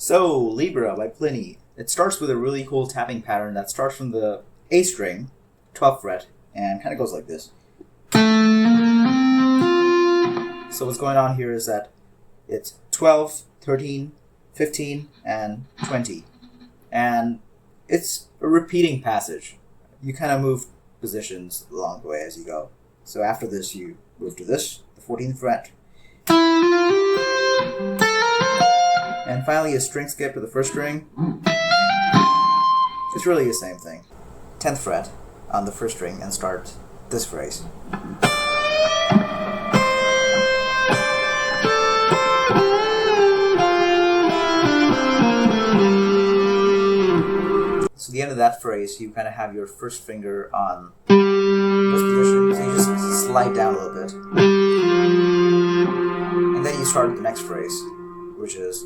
So, Libra by Plini. It starts with a really cool tapping pattern that starts from the A string, 12th fret, and kind of goes like this. So what's going on here is that it's 12, 13, 15, and 20. And it's a repeating passage. You kind of move positions along the way as you go. So after this, you move to this, the 14th fret. And finally, a string skip to the first string. It's really the same thing. 10th fret on the first string and start this phrase. So the end of that phrase, you kind of have your first finger on this position, so you just slide down a little bit. And then you start the next phrase, which is...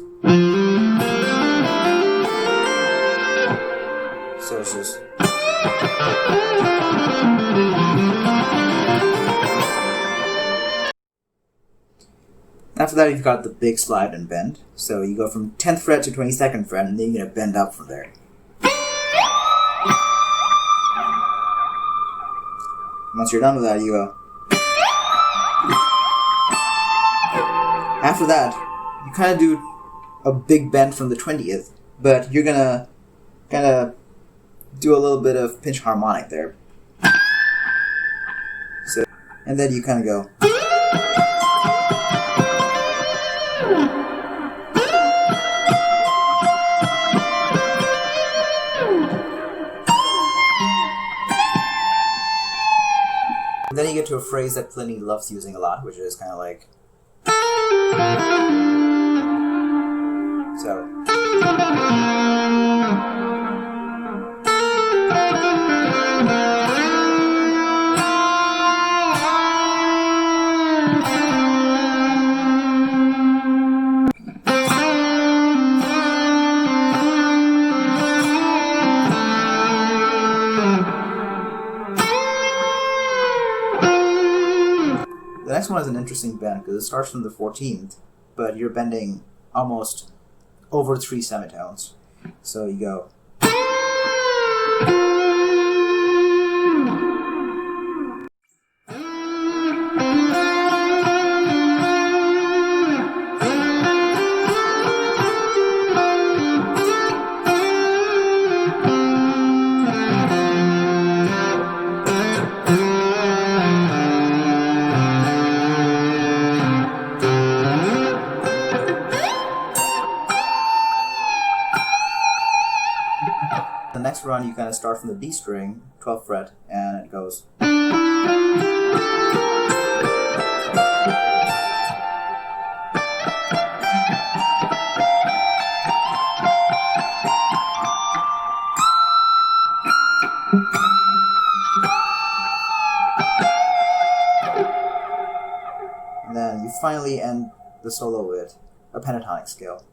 So it's just... After that, you've got the big slide and bend. So you go from 10th fret to 22nd fret, and then you're going to bend up from there. Once you're done with that, you go. After that, you kind of do a big bend from the 20th, but you're gonna kind of do a little bit of pinch harmonic there. So, and then you kind of go. And then you get to a phrase that Plini loves using a lot, which is kind of like... So... The next one is an interesting bend because it starts from the 14th, but you're bending almost over 3 semitones. So you go. The next run, you kind of start from the D string, 12th fret, and it goes. And then you finally end the solo with a pentatonic scale.